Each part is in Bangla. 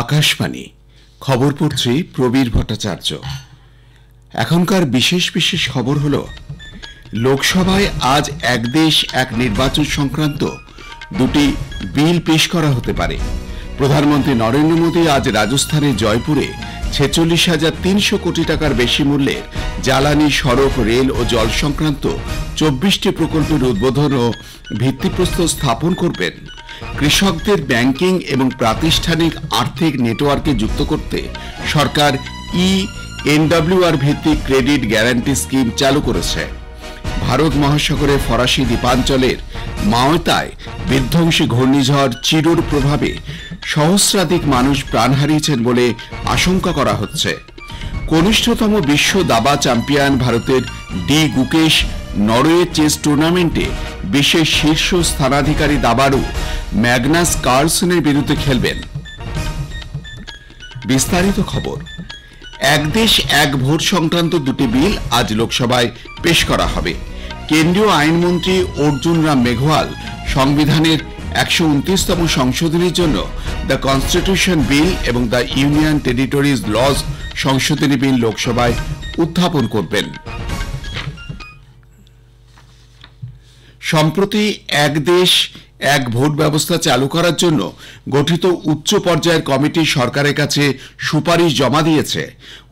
আকাশবাণী খবর পড়ছি প্রবীর ভট্টাচার্য। এখনকার বিশেষ বিশেষ খবর হলো, লোকসভায় আজ এক দেশ এক নির্বাচন সংক্রান্ত দুটি বিল পেশ করা হতে পারে। প্রধানমন্ত্রী নরেন্দ্র মোদী আজ রাজস্থানের জয়পুরে 46,300 কোটি টাকার বেশি মূল্যের জ্বালানি, সড়ক, রেল ও জল সংক্রান্ত 24টি প্রকল্পের উদ্বোধন ও ভিত্তিপ্রস্তর স্থাপন করবেন। কৃষকদের ব্যাংকিং এবং প্রাতিষ্ঠানিক আর্থিক নেটওয়ার্কে যুক্ত করতে সরকার এনডব্লিউআর ভিত্তিক ক্রেডিট গ্যারান্টি স্কিম চালু করেছে। ভারত মহাসাগরে ফরাসি দ্বীপাঞ্চলের মাওতায় বিধ্বংসী ঘূর্ণিঝড় চিরুর প্রভাবে সহস্রাধিক মানুষ প্রাণ হারিয়েছেন বলে আশঙ্কা করা হচ্ছে। কনিষ্ঠতম বিশ্ব দাবা চ্যাম্পিয়ন ভারতের ডি গুকেশ নরওয়ে চেস টুর্নামেন্টে বিশ্বের শীর্ষ স্থানাধিকারী দাবাড়ু ম্যাগনাস কার্লসেনের বিরুদ্ধে খেলবেন। বিস্তারিত খবর। এক দেশ এক ভোট সংক্রান্ত দুটি বিল আজ লোকসভায় পেশ করা হবে। কেন্দ্রীয় আইনমন্ত্রী অর্জুন রাম মেঘওয়াল সংবিধানের 129তম সংশোধনীর জন্য দ্য কনস্টিটিউশন বিল এবং দ্য ইউনিয়ন টেরিটরিজ লজ সংশোধনী বিল লোকসভায় উত্থাপন করবেন। সম্প্রতি এক দেশ এক ভোট ব্যবস্থা চালু করার জন্য গঠিত উচ্চ পর্যায়ের কমিটি সরকারের কাছে সুপারিশ জমা দিয়েছে।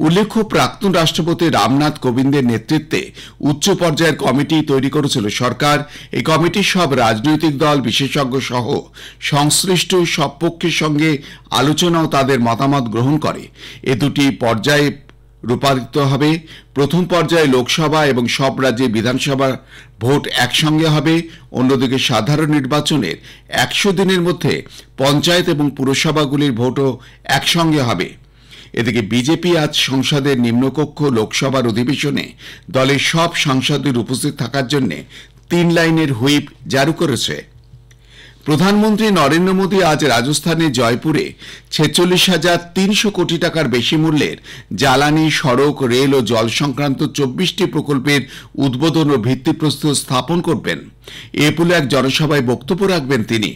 উল্লেখ্য, প্রাক্তন রাষ্ট্রপতি রামনাথ কোবিন্দের নেতৃত্বে উচ্চ পর্যায়ের কমিটি তৈরি করেছিল সরকার। এই কমিটি সব রাজনৈতিক দল, বিশেষজ্ঞ সহ সংশ্লিষ্ট সব পক্ষের সঙ্গে আলোচনা ও তাদের মতামত গ্রহণ করে। এ দুটি পর্যায়ে রূপান্তরিত হবে। প্রথম পর্যায়ে লোকসভা এবং সব রাজ্যে বিধানসভা ভোট একসঙ্গে হবে। অন্যদিকে সাধারণ নির্বাচনের 100 দিনের মধ্যে পঞ্চায়েত এবং পুরসভাগুলির ভোটও একসঙ্গে হবে। এদিকে বিজেপি আজ সংসদের নিম্নকক্ষ লোকসভার অধিবেশনে দলের সব সাংসদদের উপস্থিত থাকার জন্য 3 লাইনের হুইপ জারি করেছে। প্রধানমন্ত্রী নরেন্দ্র মোদী আজ রাজস্থানের জয়পুরে 46,300 কোটি টাকার বেশি মূল্যের জ্বালানি, সড়ক, রেল ও জল সংক্রান্ত 24টি প্রকল্পের উদ্বোধন ও ভিত্তিপ্রস্তর স্থাপন করবেন। এ বলে এক জনসভায় বক্তব্য রাখবেন তিনি।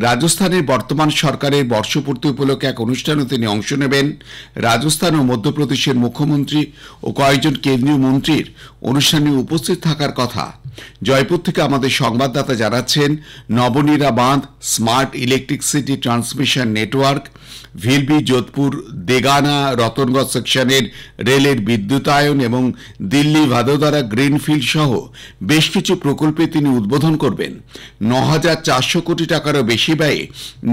রাজস্থানের বর্তমান সরকারের বর্ষপূর্তি উপলক্ষে এক অনুষ্ঠানে তিনি অংশ নেবেন। রাজস্থান ও মধ্যপ্রদেশের মুখ্যমন্ত্রী ও কয়েকজন কেন্দ্রীয় মন্ত্রীর অনুষ্ঠানে উপস্থিত থাকার কথা। জয়পুর থেকে আমাদের সংবাদদাতা জানাচ্ছেন, নবনীরা বাঁধ, স্মার্ট ইলেকট্রিসিটি ট্রান্সমিশন নেটওয়ার্ক, ভিলবি যোধপুর দেগানা রতনগঞ্জ সেকশনের রেলের বিদ্যুতায়ন এবং দিল্লি ভাদোদারা গ্রিনফিল্ড সহ বেশ কিছু প্রকল্পে তিনি উদ্বোধন করবেন। 9,400 কোটি টাকারও বেশি ব্যয়ে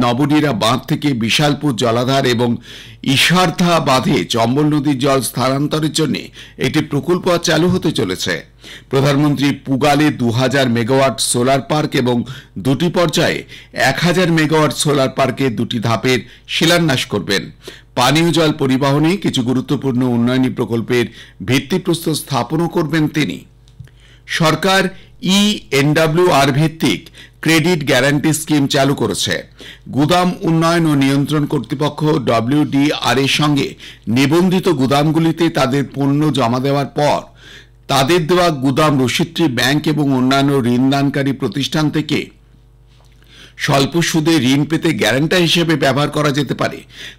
নবনীরা বাঁধ থেকে বিশালপুর জলাধার এবং ইশারধা বাঁধে চম্বল নদীর জল স্থানান্তরের জন্য একটি প্রকল্প চালু হতে চলেছে। প্রধানমন্ত্রী পুগালে 2000 মেগাওয়াট সোলার পার্ক এবং দুটি পর্যায়ে 1000 মেগাওয়াট সোলার পার্কের দুটি ধাপের শিলান্যাস করবেন। পানীয় জল পরিবহনে কিছু গুরুত্বপূর্ণ উন্নয়নী প্রকল্পের ভিত্তিপ্রস্তর স্থাপনও করবেন তিনি। সরকার এনডব্লিউআর ভিত্তিক ক্রেডিট গ্যারান্টি স্কিম চালু করেছে। গুদাম উন্নয়ন ও নিয়ন্ত্রণ কর্তৃপক্ষ ডব্লিউডিআর এর সঙ্গে নিবন্ধিত গুদামগুলিতে তাদের পণ্য জমা দেওয়ার পর তাদের দেওয়া গুদাম রসিদটি ব্যাংক এবং অন্যান্য ঋণদানকারী প্রতিষ্ঠান থেকে স্বল্প সুদে ঋণ পেতে গ্যারান্টার হিসেবে ব্যবহার করা যেতে পারে।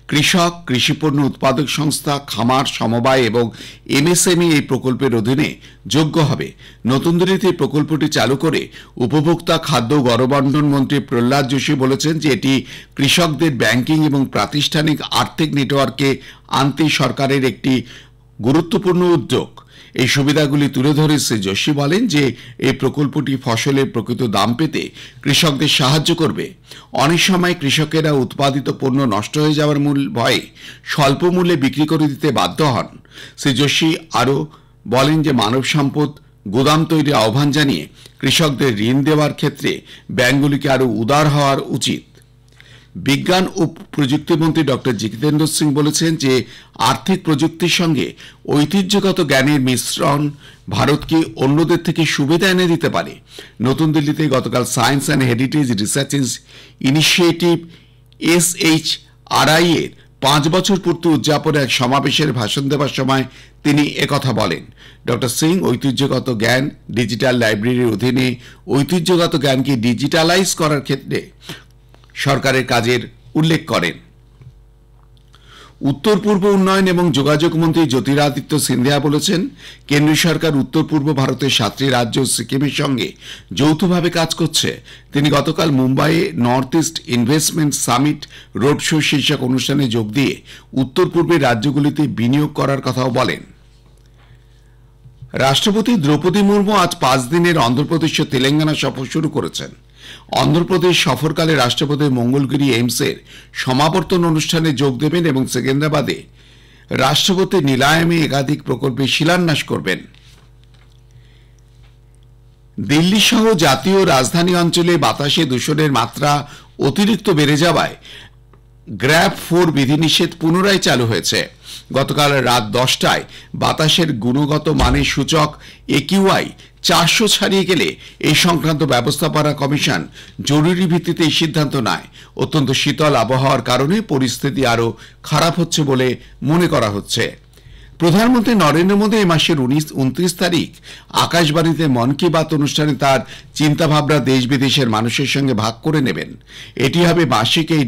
কৃষক, কৃষিপণ্য উৎপাদক সংস্থা, খামার, সমবায় এবং এমএসএমই এই প্রকল্পের অধীনে যোগ্য হবে। নতুন দিল্লিতে এই প্রকল্পটি চালু করে উপভোক্তা, খাদ্য ও গণবন্টন মন্ত্রী প্রহ্লাদ যোশী বলেছেন যে এটি কৃষকদের ব্যাংকিং এবং প্রাতিষ্ঠানিক আর্থিক নেটওয়ার্কে আনতে সরকারের একটি গুরুত্বপূর্ণ উদ্যোগ। এই সুবিধাগুলি তুলে ধরে শ্রী যোশী বলেন যে এই প্রকল্পটি ফসলের প্রকৃত দাম পেতে কৃষকদের সাহায্য করবে। অনেক সময় কৃষকেরা উৎপাদিত পণ্য নষ্ট হয়ে যাওয়ার ভয়ে স্বল্প মূল্যে বিক্রি করে দিতে বাধ্য হন। শ্রী যোশী আরও বলেন যে মানব সম্পদ গুদাম তৈরির আহ্বান জানিয়ে কৃষকদের ঋণ দেওয়ার ক্ষেত্রে ব্যাংকগুলিকে আরও উদার হওয়ার উচিত। বিজ্ঞান ও প্রযুক্তি মন্ত্রী ডক্টর জিতেন্দ্র সিং বলেছেন যে আর্থিক প্রযুক্তির সঙ্গে ঐতিহ্যগত জ্ঞানের মিশ্রণ ভারতকে অন্যদের থেকে সুবিধা এনে দিতে পারে। নতুন দিল্লিতে গতকাল science and heritage research initiative SHRI এর 5 বছর পূর্তি উদযাপনে এক সমাবেশের ভাষণ দেওয়ার সময় তিনি একথা বলেন। ডক্টর সিং ঐতিহ্যগত জ্ঞান ডিজিটাল লাইব্রেরির অধীনে ঐতিহ্যগত জ্ঞানকে ডিজিটালাইজ করার ক্ষেত্রে সরকারের কাজের উল্লেখ করেন। উত্তর পূর্ব উন্নয়ন এবং যোগাযোগ মন্ত্রী জ্যোতিরাদিত্য সিন্ধিয়া বলেছেন, কেন্দ্রীয় সরকার উত্তর পূর্ব ভারতের 7টি রাজ্য সিকিমের সঙ্গে যৌথভাবে কাজ করছে। তিনি গতকাল মুম্বাইয়ে north east investment summit road show শীর্ষক অনুষ্ঠানে যোগ দিয়ে উত্তর পূর্বের রাজ্যগুলিতে বিনিয়োগ করার কথাও বলেন। রাষ্ট্রপতি দ্রৌপদী মুর্মু আজ 5 দিনের অন্ধ্রপ্রদেশ ও তেলেঙ্গানা সফর শুরু করেছেন। অন্ধ্রপ্রদেশ সফরকালে রাষ্ট্রপতি মঙ্গলগিরি এইমসের সমাবর্তন অনুষ্ঠানে যোগ দেবেন এবং সেকেন্দ্রাবাদে রাষ্ট্রপতি নীলায়মে একাধিক প্রকল্পের শিলান্যাস করবেন। দিল্লি সহ জাতীয় রাজধানী অঞ্চলে বাতাসে দূষণের মাত্রা অতিরিক্ত বেড়ে যাওয়ায় গ্র্যাব 4 বিধিনিষেধ পুনরায় চালু হয়েছে। গতকাল রাত 10টায় বাতাসের গুণগত মানের সূচক AQI 400 ছাড়িয়ে গেলে এই সংক্রান্ত ব্যবস্থাপনা কমিশন জরুরি ভিত্তিতে এই সিদ্ধান্ত নেয়। অত্যন্ত শীতল আবহাওয়ার কারণে পরিস্থিতি আরও খারাপ হচ্ছে বলে মনে করা হচ্ছে। প্রধানমন্ত্রী নরেন্দ্র মোদী এই মাসের 29 তারিখ আকাশবাণীতে মন কি বাত অনুষ্ঠানে তার চিন্তাভাবনা দেশ বিদেশের মানুষের সঙ্গে ভাগ করে নেবেন। এটি হবে মাসিক এই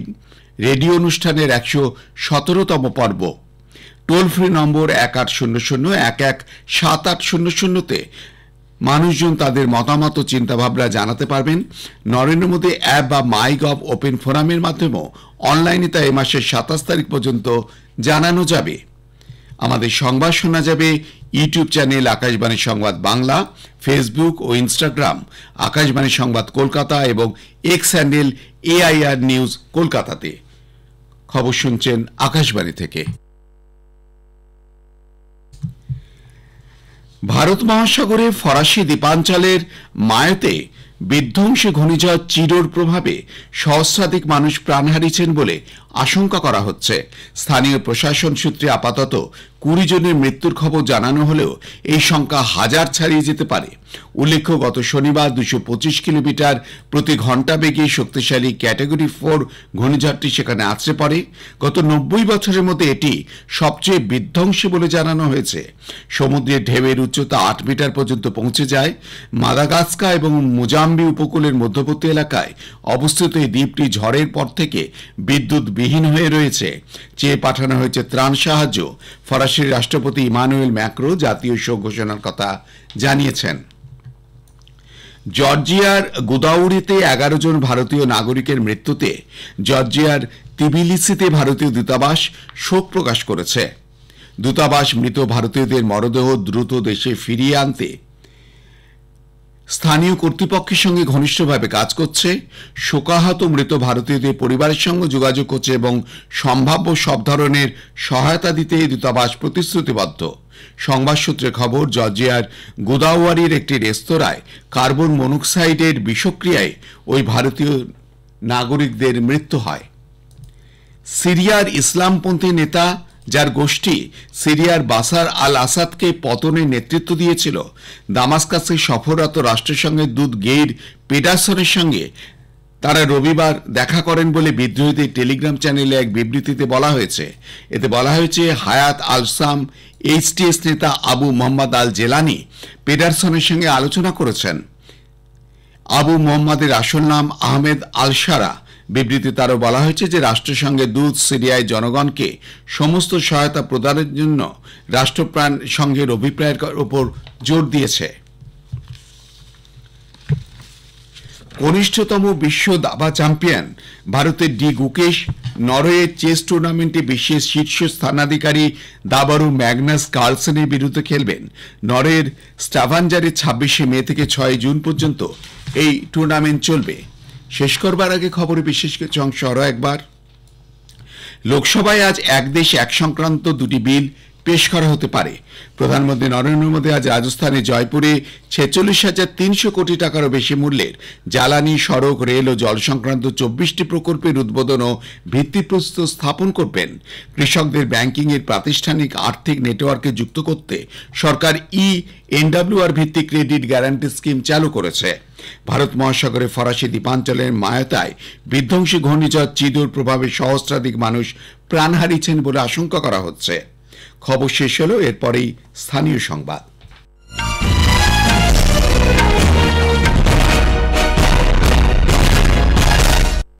রেডিও অনুষ্ঠানের 117তম পর্ব। টোল ফ্রি নম্বর 1800-117800-তে মানুষজন তাদের মতামত ও চিন্তাভাবনা জানাতে পারবেন। নরেন্দ্র মোদী অ্যাপ বা মাইগভ ওপেন ফোরামের মাধ্যমেও অনলাইনে তা এই মাসের 27 তারিখ পর্যন্ত জানানো যাবে। আমাদের সংবাদ শোনা যাবে ইউটিউব চ্যানেল আকাশবাণী সংবাদ বাংলা, ফেসবুক ও ইনস্টাগ্রাম আকাশবাণী সংবাদ কলকাতা এবং এক্স হ্যান্ডেল AIR নিউজ কলকাতাতে। খবর শুনছেন আকাশবাণী থেকে। ভারত মহাসাগরে ফরাসি দ্বীপাঞ্চলের মায়োতে বিধ্বংসী ঘূর্ণিঝড় চিডোর প্রভাবে সহস্রাধিক মানুষ প্রাণ হারিয়েছেন বলে আশঙ্কা করা হচ্ছে। স্থানীয় প্রশাসন সূত্রে আপাতত 20 জনের মৃত্যুর খবর জানানো হলেও এই সংখ্যা হাজার ছাড়িয়ে যেতে পারে। উল্লেখ্য, গত শনিবার 225 কিলোমিটার প্রতি ঘন্টা বেগে শক্তিশালী ক্যাটাগরি 4 ঘূর্ণিঝড়টি সেখানে আছড়ে পড়ে। গত 90 বছরের মধ্যে এটি সবচেয়ে বিধ্বংসী বলে জানানো হয়েছে। সমুদ্রের ঢেউয়ের উচ্চতা 8 মিটার পর্যন্ত পৌঁছে যায়। মাদাগাস্কার এবং মোজাম্বি উপকূলের মধ্যবর্তী এলাকায় অবস্থিত এই দ্বীপটি ঝড়ের পর থেকে বিদ্যুৎবিহীন হয়ে রয়েছে। চেয়ে পাঠানো হয়েছে ত্রাণ সাহায্য। ফরাসির রাষ্ট্রপতি ইমানুয়েল ম্যাক্রো জাতীয় শোক ঘোষণার কথা জানিয়েছেন। জর্জিয়ার গুদাউরিতে 11 জন ভারতীয় নাগরিকের মৃত্যুতে জর্জিয়ার তিবিলিসিতে ভারতীয় দূতাবাস শোক প্রকাশ করেছে। দূতাবাস মৃত ভারতীয়দের মরদেহ দ্রুত দেশে ফিরিয়ে আনতে স্থানীয় কর্তৃপক্ষের সঙ্গে ঘনিষ্ঠভাবে কাজ করছে। শোকাহত মৃত ভারতীয়দের পরিবারের সঙ্গে যোগাযোগ করছে এবং সম্ভাব্য সব ধরনের সহায়তা দিতে দূতাবাস প্রতিশ্রুতিবদ্ধ। সংবাদ সূত্রে খবর, জর্জিয়ার গোদাওয়ারির একটি রেস্তোরাঁয় কার্বন মনোক্সাইডের বিষক্রিয়ায় ওই ভারতীয় নাগরিকদের মৃত্যু হয়। সিরিয়ার ইসলামপন্থী নেতা, যার গোষ্ঠী সিরিয়ার বাশার আল আসাদকে পতনের নেতৃত্ব দিয়েছিল, দামাস্কাসে সফররত রাষ্ট্রসংঘের দূত গেইর পেডারসনের সঙ্গে তারা রবিবার দেখা করেন বলে বিদ্রোহীদের টেলিগ্রাম চ্যানেলে এক বিবৃতিতে বলা হয়েছে। এতে বলা হয়েছে, হায়াত আল সাম HTS নেতা আবু মোহাম্মদ আল জেলানি পেডারসনের সঙ্গে আলোচনা করেছেন। আবু মোহাম্মদের আসল নাম আহমেদ আল সারা। বিবৃতিতে আরও বলা হয়েছে যে রাষ্ট্রসংঘের দূত সিরিয়ায় জনগণকে সমস্ত সহায়তা প্রদানের জন্য রাষ্ট্রপ্রাণ সংঘের অভিপ্রায়ের উপর জোর দিয়েছে। কনিষ্ঠতম বিশ্ব দাবা চ্যাম্পিয়ন ভারতের ডি গুকেশ নরওয়ে চেস টুর্নামেন্টে বিশ্বের শীর্ষ স্থানাধিকারী দাবাড়ু ম্যাগনাস কার্লসেনের বিরুদ্ধে খেলবেন। নরওয়ের স্টাভাঞ্জারে 26 মে থেকে 6 জুন পর্যন্ত এই টুর্নামেন্ট চলবে। শেষ করবার আগে খবরে বিশেষ কিছু অংশ আরও একবার। লোকসভায় আজ এক দেশ এক সংক্রান্ত 2টি বিল পেশ করা হতে পারে। প্রধানমন্ত্রী নরেন্দ্র মোদী আজ রাজস্থানে জয়পুরে 46,300 কোটি টাকারও বেশি মূল্যের জ্বালানি, সড়ক, রেল ও জল সংক্রান্ত 24টি প্রকল্পের উদ্বোধন ও ভিত্তিপ্রস্তর স্থাপন করবেন। কৃষকদের ব্যাংকিংয়ের প্রাতিষ্ঠানিক আর্থিক নেটওয়ার্কে যুক্ত করতে সরকার ENWR ভিত্তিক ক্রেডিট গ্যারান্টি স্কিম চালু করেছে। ভারত মহাসাগরে ফরাসি দ্বীপাঞ্চলের মায়োতায় বিধ্বংসী ঘূর্ণিঝড় চিডোর প্রভাবে সহস্রাধিক মানুষ প্রাণ হারিয়েছেন বলে আশঙ্কা করা হচ্ছে। খবর শেষ হলো, এরপরেই স্থানীয় সংবাদ।